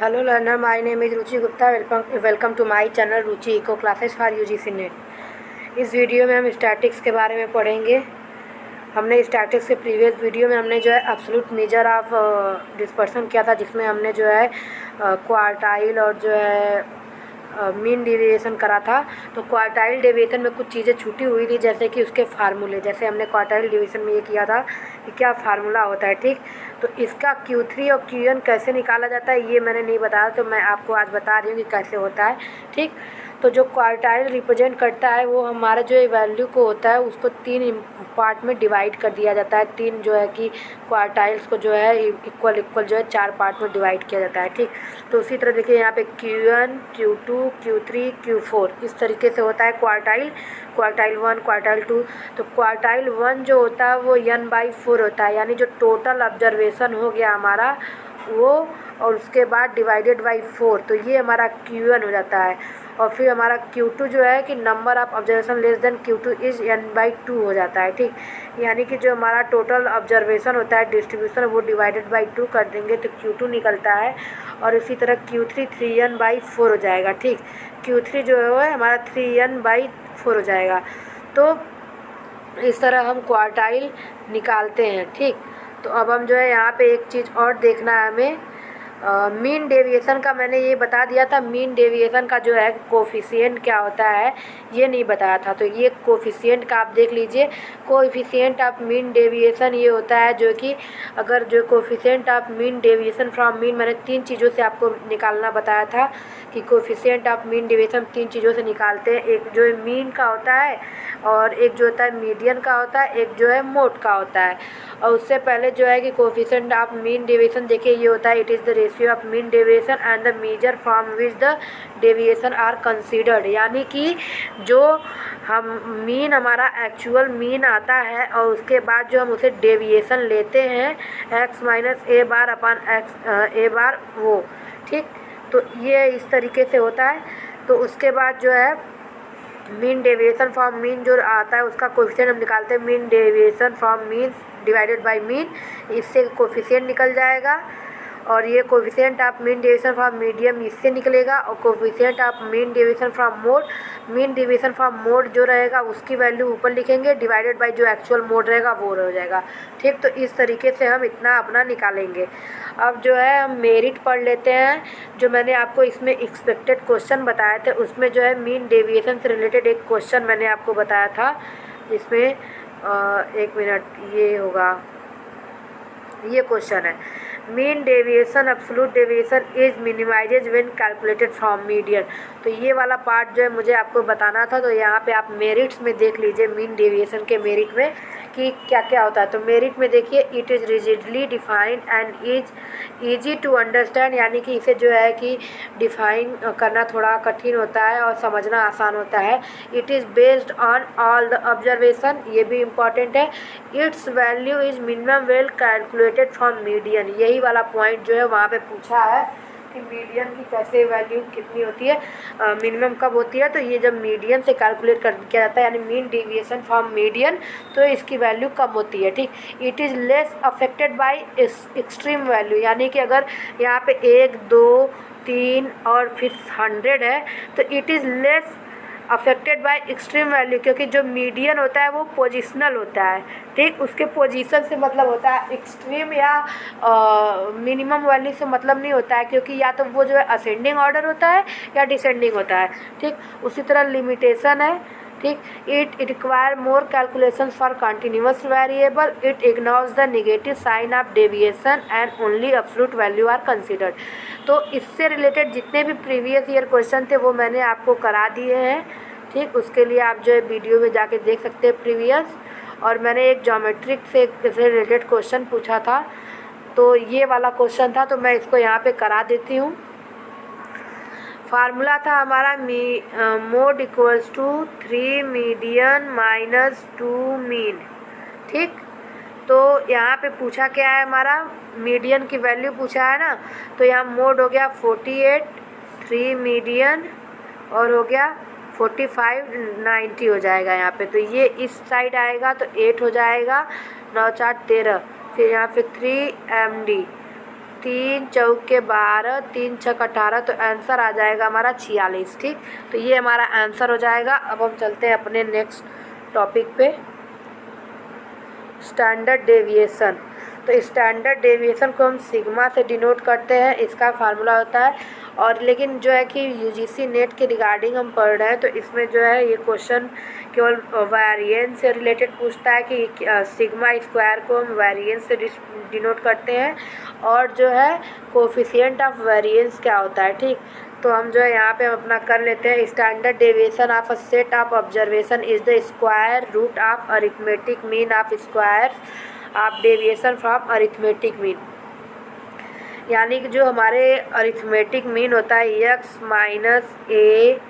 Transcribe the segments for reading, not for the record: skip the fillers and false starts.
Hello learner, my name is Ruchi Gupta. Welcome to my channel Ruchi Eco Classes for UGC NET। इस video में हम statics के बारे में पढ़ेंगे। हमने स्टैटिक्स के प्रीवियस वीडियो में हमने जो है एब्सोल्यूट मेजर ऑफ डिस्पर्सन किया था, जिसमें हमने जो है क्वार्टाइल और जो है मीन डेविएशन करा था। तो क्वार्टाइल डेविएशन में कुछ चीज़ें छूटी हुई थी, जैसे कि उसके फार्मूले। जैसे हमने क्वार्टाइल डेविएशन में ये किया था कि क्या फार्मूला होता है, ठीक। तो इसका Q3 और Qn कैसे निकाला जाता है ये मैंने नहीं बताया, तो मैं आपको आज बता रही हूँ कि कैसे होता है, ठीक। तो जो क्वार्टाइल रिप्रेजेंट करता है वो हमारा जो वैल्यू को होता है उसको 3 पार्ट में डिवाइड कर दिया जाता है। 3 जो है कि क्वार्टाइल्स को जो है इक्वल जो है 4 पार्ट में डिवाइड किया जाता है, ठीक। तो उसी तरह देखिए यहाँ पे Q1, Q2, Q3, Q4 इस तरीके से होता है क्वार्टाइल 1, क्वार्टाइल 2। तो क्वार्टाइल 1 जो होता है वो n/4 होता है, यानी जो टोटल ऑब्जर्वेशन हो गया हमारा वो, और उसके बाद डिवाइडेड बाई 4, तो ये हमारा Q1 हो जाता है। और फिर हमारा Q2 जो है कि number of observation less than Q2 is n/2 हो जाता है, ठीक। यानी कि जो हमारा टोटल ऑब्जर्वेशन होता है डिस्ट्रीब्यूशन, वो डिवाइडेड बाई 2 कर देंगे तो Q2 निकलता है। और इसी तरह Q3 3n/4 हो जाएगा, ठीक। Q3 जो है हमारा 3n/4 हो जाएगा। तो इस तरह हम क्वार्टाइल निकालते हैं, ठीक। तो अब हम जो है यहाँ पे एक चीज़ और देखना है हमें, मीन डेविएशन का मैंने ये बता दिया था। मीन डेविएशन का जो है कोफिशिएंट क्या होता है ये नहीं बताया था, तो ये कोफिशिएंट का आप देख लीजिए। कोफिशिएंट ऑफ मीन डेविएशन ये होता है जो कि अगर जो coefficient of mean deviation from mean, मैंने 3 चीज़ों से आपको निकालना बताया था कि कोफिशिएंट ऑफ मीन डेविएशन 3 चीज़ों से निकालते हैं। एक जो है मीन का होता है, और एक जो होता है मीडियन का होता है, एक जो है मोड का होता है। और उससे पहले जो है कि कोफिशिएंट ऑफ मीन डेविएशन देखिए ये होता है, it is the ratio of mean deviation and the measure from which the deviation are considered. यानी कि जो हम मीन हमारा एक्चुअल मीन आता है और उसके बाद जो हम उसे डेविएशन लेते हैं x - a bar upon a बार वो, ठीक। तो ये इस तरीके से होता है। तो उसके बाद जो है मीन डेविएशन फ्रॉम मीन जो आता है उसका कोफिशिएंट हम निकालते हैं, mean deviation from mean divided by mean, इससे कोफिशिएंट निकल जाएगा। और ये coefficient of mean deviation from medium इससे निकलेगा, और coefficient of mean deviation from mode, mean deviation from mode जो रहेगा उसकी वैल्यू ऊपर लिखेंगे, डिवाइडेड बाय जो एक्चुअल मोड रहेगा वो हो जाएगा, ठीक। तो इस तरीके से हम इतना अपना निकालेंगे। अब जो है हम मेरिट पढ़ लेते हैं। जो मैंने आपको इसमें एक्सपेक्टेड क्वेश्चन बताए थे उसमें जो है मीन डेविएशन से रिलेटेड एक क्वेश्चन मैंने आपको बताया था, जिसमें 1 मिनट ये होगा, ये क्वेश्चन है, mean deviation absolute deviation is minimises when calculated from median. तो ये वाला पार्ट जो है मुझे आपको बताना था। तो यहाँ पे आप मेरिट्स में देख लीजिए, मीन डेविएशन के मेरिट में कि क्या क्या होता है। तो मेरिट में देखिए, it is rigidly defined and is easy to understand, यानी कि इसे जो है कि डिफाइन करना थोड़ा कठिन होता है और समझना आसान होता है। It is based on all the observation, ये भी इम्पॉर्टेंट है। It's value is minimum well calculated from median, यही वाला पॉइंट जो है वहाँ पे पूछा है कि मीडियन की कैसे वैल्यू कितनी होती है, मिनिमम कब होती है। तो ये जब मीडियन से कैलकुलेट कर किया जाता है, यानी मीन डेविएशन फ्रॉम मीडियन, तो इसकी वैल्यू कम होती है, ठीक। It is less affected by extreme value, यानी कि अगर यहाँ पे 1, 2, 3 और फिर 100 है तो it is less affected by extreme value, क्योंकि जो मीडियन होता है वो पोजिशनल होता है, ठीक। उसके पोजीशन से मतलब होता है, एक्सट्रीम या मिनिमम वैल्यू से मतलब नहीं होता है, क्योंकि या तो वो जो है असेंडिंग ऑर्डर होता है या डिसेंडिंग होता है, ठीक। उसी तरह लिमिटेशन है, ठीक। It require more calculation for continuous variable, it ignores the negative sign of deviation and only absolute value are considered. तो इससे रिलेटेड जितने भी प्रीवियस ईयर क्वेश्चन थे वो मैंने आपको करा दिए हैं, ठीक। उसके लिए आप जो है वीडियो में जाके देख सकते हैं प्रीवियस। और मैंने एक ज्योमेट्रिक से रिलेटेड क्वेश्चन पूछा था, तो ये वाला क्वेश्चन था, तो मैं इसको यहाँ पे करा देती हूँ। फार्मूला था हमारा mode equals to 3 median minus 2 mean, ठीक। तो यहाँ पे पूछा क्या है, हमारा मीडियन की वैल्यू पूछा है ना, तो यहाँ मोड हो गया 48, 3 मीडियन और हो गया 45, 90 हो जाएगा यहाँ पे। तो ये इस साइड आएगा तो 8 हो जाएगा, 9 4 13, फिर यहाँ पे 3 MD, 3 चौके 12, 3 छक 18, तो आंसर आ जाएगा हमारा 46। ठीक, तो ये हमारा आंसर हो जाएगा। अब हम चलते हैं अपने नेक्स्ट टॉपिक पे, स्टैंडर्ड डेविएशन। तो स्टैंडर्ड डेविएशन को हम सिग्मा से डिनोट करते हैं, इसका फार्मूला होता है। और लेकिन जो है कि यूजीसी नेट के रिगार्डिंग हम पढ़ रहे हैं, तो इसमें जो है ये क्वेश्चन केवल वेरिएंस से रिलेटेड पूछता है कि सिग्मा स्क्वायर को हम वेरिएंस से डिनोट करते हैं, और जो है कोफिशिएंट ऑफ वेरिएंस क्या होता है। ठीक, तो हम जो है यहाँ पे हम अपना कर लेते हैं। Standard deviation of a set of observation is the square root of arithmetic mean of square of deviation from arithmetic mean. यानी कि जो हमारे अरिथमेटिक मीन होता है एक्स माइनस ए,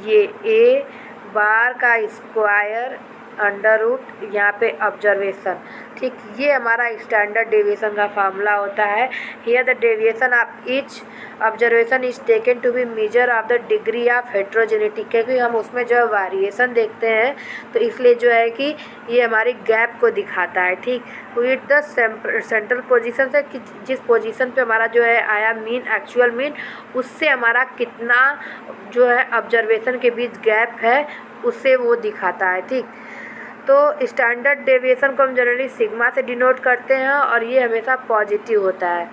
ये ए बार का स्क्वायर अंडर रूट यहाँ पे ऑब्जर्वेशन। ठीक, ये हमारा स्टैंडर्ड डेविएशन का फार्मूला होता है। Here the deviation of each observation is taken to be measure of the degree of heterogeneity, क्योंकि हम उसमें जो है वेरिएशन देखते हैं, तो इसलिए जो है कि ये हमारी गैप को दिखाता है। ठीक, विद द सेंट्रल पोजीशन से, कि जिस पोजीशन पे हमारा जो है आया मीन, एक्चुअल मीन, उससे हमारा कितना जो है ऑब्जर्वेशन के बीच गैप है, उससे वो दिखाता है। ठीक, तो स्टैंडर्ड डेविएशन को हम जनरली सिग्मा से डिनोट करते हैं, और ये हमेशा पॉजिटिव होता है,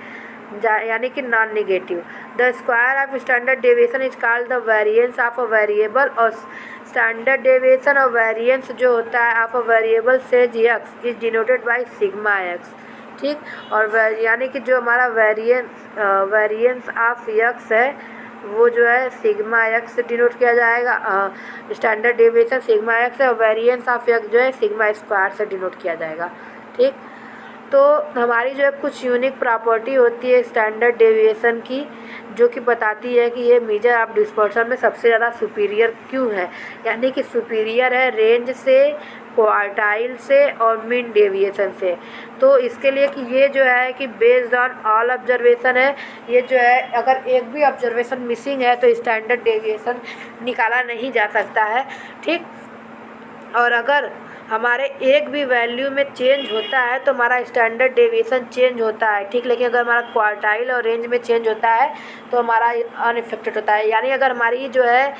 यानी कि non negative. The square of standard deviation is called the variance of a variable, और स्टैंडर्ड डेविएशन और वेरिएंस जो होता है ऑफ अ वेरिएबल से x is denoted by sigma x. ठीक, और यानी कि जो हमारा वेरिएंस ऑफ एक्स है वो जो है सिग्मा एक्स से डिनोट किया जाएगा। स्टैंडर्ड डेविएशन सिग्मा एक्स है, और वेरिएंस ऑफ एक्स जो है सिग्मा स्क्वायर से डिनोट किया जाएगा। ठीक, तो हमारी जो है कुछ यूनिक प्रॉपर्टी होती है स्टैंडर्ड डेविएशन की, जो कि बताती है कि ये मेजर ऑफ डिस्पर्शन में सबसे ज़्यादा सुपीरियर क्यों है। यानी कि सुपीरियर है रेंज से, क्वार्टाइल से और मीन डेविएशन से। तो इसके लिए कि ये जो है कि बेस्ड ऑन ऑल ऑब्जर्वेशन है, ये जो है अगर एक भी ऑब्जर्वेशन मिसिंग है तो स्टैंडर्ड डेविएशन निकाला नहीं जा सकता है। ठीक, और अगर हमारे एक भी वैल्यू में चेंज होता है तो हमारा स्टैंडर्ड डेविएशन चेंज होता है। ठीक, लेकिन अगर हमारा क्वार्टाइल और रेंज में चेंज होता है तो हमारा अनइफेक्टेड होता है। यानी अगर हमारी जो है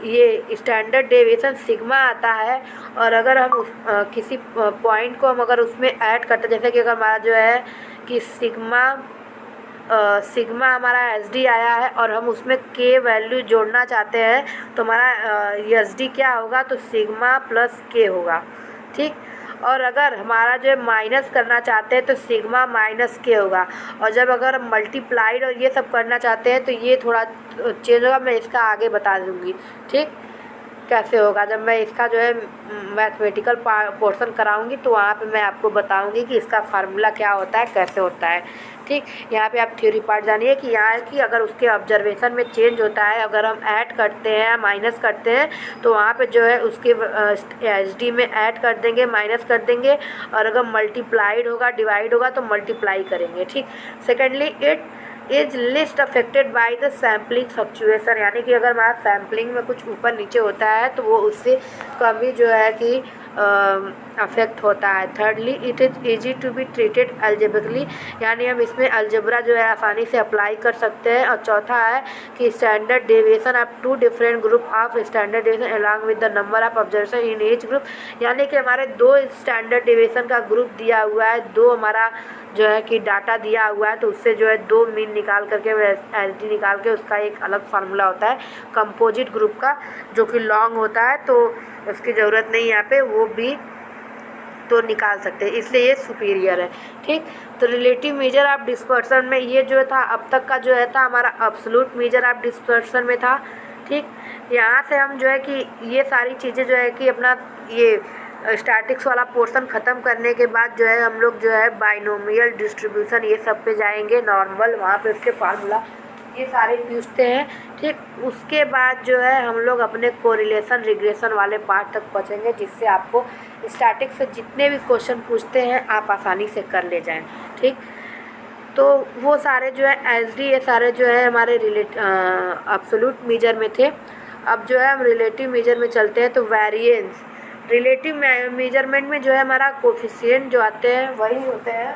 ये स्टैंडर्ड डेविएशन सिग्मा आता है, और अगर हम किसी पॉइंट को हम अगर उसमें ऐड करते हैं, जैसे कि अगर हमारा जो है कि सिग्मा हमारा एसडी आया है और हम उसमें के वैल्यू जोड़ना चाहते हैं, तो हमारा एसडी क्या होगा, तो सिग्मा प्लस के होगा। ठीक, और अगर हमारा जो है माइनस करना चाहते हैं तो सिग्मा माइनस के होगा। और जब अगर मल्टीप्लाइड और ये सब करना चाहते हैं तो ये थोड़ा चेंज होगा, मैं इसका आगे बता दूँगी। ठीक, कैसे होगा जब मैं इसका जो है मैथमेटिकल पोर्शन कराऊंगी, तो वहाँ पे मैं आपको बताऊंगी कि इसका फार्मूला क्या होता है, कैसे होता है। ठीक, यहाँ पे आप थ्योरी पार्ट जानिए कि यहाँ कि अगर उसके ऑब्जर्वेशन में चेंज होता है, अगर हम ऐड करते हैं माइनस करते हैं, तो वहाँ पे जो है उसके एसडी में ऐड कर देंगे, माइनस कर देंगे, और अगर मल्टीप्लाइड होगा, डिवाइड होगा तो मल्टीप्लाई करेंगे। ठीक, secondly it is list affected by the sampling fluctuation, यानी कि अगर हमारा सैम्पलिंग में कुछ ऊपर नीचे होता है तो वो उससे कभी जो है कि अफेक्ट होता है। Thirdly it is easy to be treated algebraically, यानी हम इसमें अलजेब्रा जो है आसानी से अप्लाई कर सकते हैं। और चौथा है कि standard deviation of 2 different group of standard deviation along with the number of observation in each group, यानी कि हमारे 2 स्टैंडर्ड डेविएशन का ग्रुप दिया हुआ है, 2 हमारा जो है कि डाटा दिया हुआ है, तो उससे जो है 2 मीन निकाल करके एसडी निकाल के उसका एक अलग फार्मूला होता है कंपोजिट ग्रुप का, जो कि लॉन्ग होता है, तो उसकी ज़रूरत नहीं यहाँ पे, वो भी तो निकाल सकते हैं, इसलिए ये सुपीरियर है। ठीक, तो रिलेटिव मेजर ऑफ डिस्पर्सन में ये जो था अब तक का जो है था हमारा एब्सोल्यूट मेजर ऑफ डिस्पर्सन में था। ठीक, यहाँ से हम जो है कि ये सारी चीज़ें जो है कि अपना ये स्टैटिक्स वाला पोर्शन ख़त्म करने के बाद जो है हम लोग जो है बाइनोमियल डिस्ट्रीब्यूशन ये सब पे जाएंगे, नॉर्मल, वहाँ पे उसके फार्मूला ये सारे पूछते हैं। ठीक, उसके बाद जो है हम लोग अपने कोरिलेशन रिग्रेशन वाले पार्ट तक पहुँचेंगे, जिससे आपको स्टैटिक्स से जितने भी क्वेश्चन पूछते हैं आप आसानी से कर ले जाएं। ठीक, तो वो सारे जो है एसडी ये सारे जो है हमारे एब्सोल्यूट मेजर में थे। अब जो है हम रिलेटिव मेजर में चलते हैं। तो वेरिएंस रिलेटिव मेजरमेंट में जो है हमारा कोफिशिएंट जो आते हैं वही होते हैं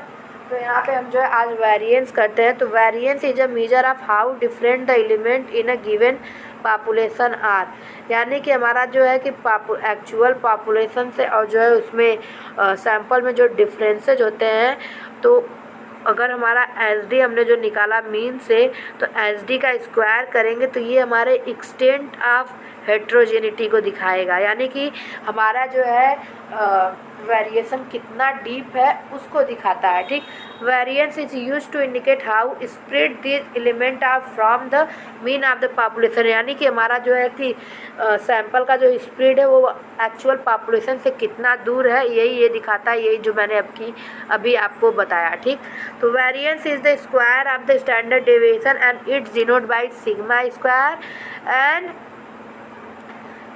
तो यहाँ पे हम जो है आज वेरिएंस करते हैं। तो variance is a measure of how different the element in a given population are, यानी कि हमारा जो है कि एक्चुअल पॉपुलेशन से और जो है उसमें सैंपल में जो डिफरेंसेज होते हैं, तो अगर हमारा एसडी हमने जो निकाला मीन से, तो एसडी का स्क्वायर करेंगे तो ये हमारे एक्सटेंट ऑफ हेट्रोजेनिटी को दिखाएगा, यानी कि हमारा जो है वेरिएशन कितना डीप है उसको दिखाता है। ठीक, variance is use to indicate how spread this element of from the mean of the population, यानी कि हमारा जो है कि सैंपल का जो स्प्रेड है वो एक्चुअल पॉपुलेशन से कितना दूर है, यही ये दिखाता है, यही जो मैंने अभी आपको बताया। ठीक, तो variance is the square of the standard deviation and it's denote by sigma square, and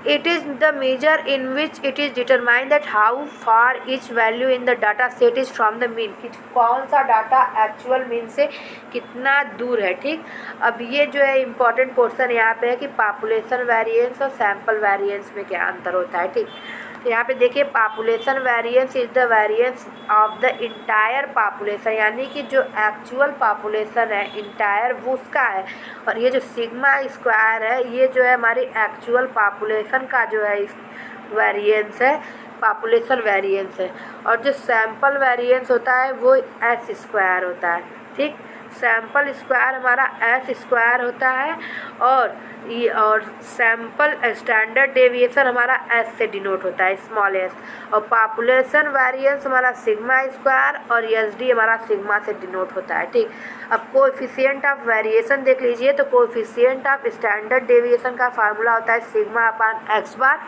it is the measure in which it is determined that how far each value in the data set is from the mean, कि कौन सा data actual mean से कितना दूर है। ठीक, अब ये जो है इम्पॉर्टेंट पोर्शन यहाँ पे है कि पॉपुलेशन वेरिएंस और सैंपल वेरिएंस में क्या अंतर होता है। ठीक, तो यहाँ पे देखिए population variance is the variance of the entire population, यानी कि जो एक्चुअल पॉपुलेशन है इंटायर वो उसका है, और ये जो सिग्मा स्क्वायर है ये जो है हमारी एक्चुअल पॉपुलेशन का जो है वेरिएंस है, पॉपुलेशन वेरिएंस है। और जो सैंपल वेरिएंस होता है वो एस स्क्वायर होता है। ठीक, सैंपल स्क्वायर हमारा एस स्क्वायर होता है, और सैंपल स्टैंडर्ड डेविएशन हमारा एस से डिनोट होता है, स्मॉल एस, और पॉपुलेशन वेरिएंस हमारा सिग्मा स्क्वायर और एसडी हमारा सिग्मा से डिनोट होता है। ठीक, अब कोएफिशिएंट ऑफ वेरिएशन देख लीजिए, तो कोएफिशिएंट ऑफ स्टैंडर्ड डेविएशन का फार्मूला होता है सिग्मा अपान एक्स बार,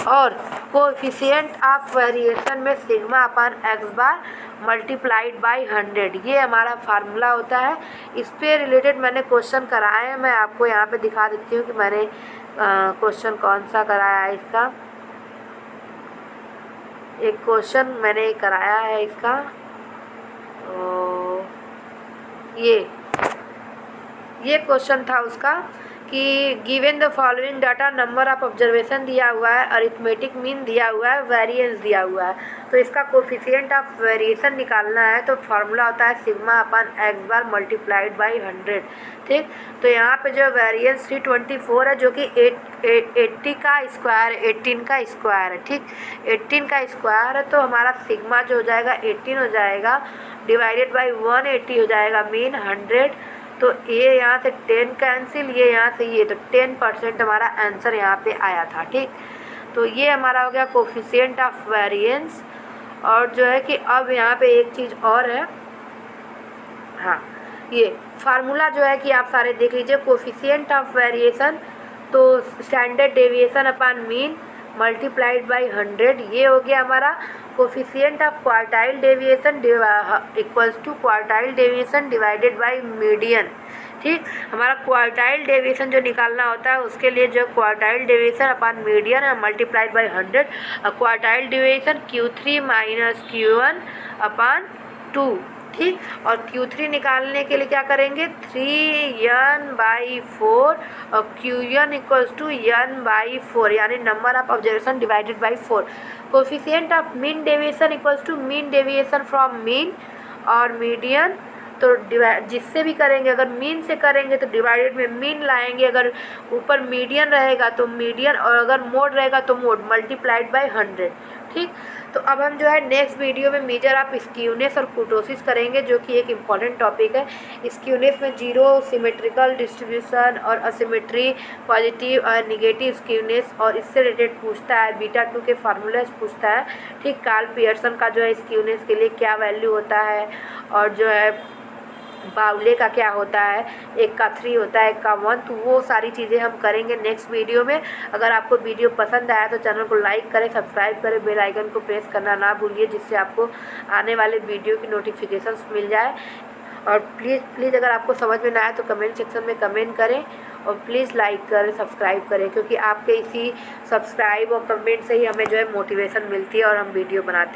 और कोएफिशिएंट ऑफ वेरिएशन में sigma upon x bar multiplied by 100, ये हमारा फार्मूला होता है। इस पे रिलेटेड मैंने क्वेश्चन कराए हैं, मैं आपको यहाँ पे दिखा देती हूँ कि मैंने क्वेश्चन कौन सा कराया है इसका। एक क्वेश्चन मैंने कराया है इसका, ये क्वेश्चन था उसका कि given the following data, number of observation दिया हुआ है, अरिथमेटिक मीन दिया हुआ है, वेरिएंस दिया हुआ है, तो इसका कोफिशिएंट ऑफ वेरिएशन निकालना है, तो फार्मूला होता है sigma upon x bar multiplied by 100। ठीक, तो यहाँ पे जो वेरिएंस 324 है जो कि 80 का स्क्वायर, 18 का स्क्वायर है। ठीक, 18 का स्क्वायर है, तो हमारा सिग्मा जो हो जाएगा 18 हो जाएगा, डिवाइडेड बाई 180 हो जाएगा मीन 100, तो ये यहाँ से 10 कैंसिल, ये यहाँ से ये, तो 10% हमारा आंसर यहाँ पे आया था। ठीक, तो ये हमारा हो गया कोफिशिएंट ऑफ वेरिएंस। और जो है कि अब यहाँ पे एक चीज़ और है, हाँ, ये फार्मूला जो है कि आप सारे देख लीजिए, कोफिशिएंट ऑफ वेरिएशन तो standard deviation upon mean multiplied by 100, ये हो गया हमारा coefficient of quartile deviation equals to quartile deviation divided by median. ठीक, हमारा क्वार्टाइल डेविएशन जो निकालना होता है उसके लिए जो क्वार्टाइल डेविएशन अपान मीडियन है multiplied by 100, quartile deviation Q3 minus Q1 अपान 2। ठीक, और Q3 निकालने के लिए क्या करेंगे, 3n/4 और Qn इक्वल्स टू n/4, यानी number of observation divided by 4। Coefficient of mean deviation equals to mean deviation from mean और मीडियन, तो जिससे भी करेंगे, अगर मीन से करेंगे तो डिवाइडेड में मीन लाएंगे, अगर ऊपर मीडियन रहेगा तो मीडियन, और अगर मोड रहेगा तो मोड, मल्टीप्लाइड बाई 100। ठीक, तो अब हम जो है नेक्स्ट वीडियो में मेजर ऑफ स्क्यूनेस और कुर्टोसिस करेंगे, जो कि एक इम्पॉर्टेंट टॉपिक है। स्क्यूनेस में जीरो, सिमेट्रिकल डिस्ट्रीब्यूशन और असिमेट्री, पॉजिटिव और निगेटिव स्क्यूनेस, और इससे रिलेटेड पूछता है, बीटा 2 के फार्मूलाज पूछता है। ठीक, कार्ल पियर्सन का जो है स्क्यूनेस के लिए क्या वैल्यू होता है, और जो है बाउले का क्या होता है, एक का 3 होता है, एक का 1, तो वो सारी चीज़ें हम करेंगे नेक्स्ट वीडियो में। अगर आपको वीडियो पसंद आया तो चैनल को लाइक करें, सब्सक्राइब करें, बेल आइकन को प्रेस करना ना भूलिए, जिससे आपको आने वाले वीडियो की नोटिफिकेशंस मिल जाए। और प्लीज़ अगर आपको समझ में ना आए तो कमेंट सेक्शन में कमेंट करें, और प्लीज़ लाइक करें, सब्सक्राइब करें, क्योंकि आपके इसी सब्सक्राइब और कमेंट से ही हमें जो है मोटिवेशन मिलती है और हम वीडियो बनाते हैं।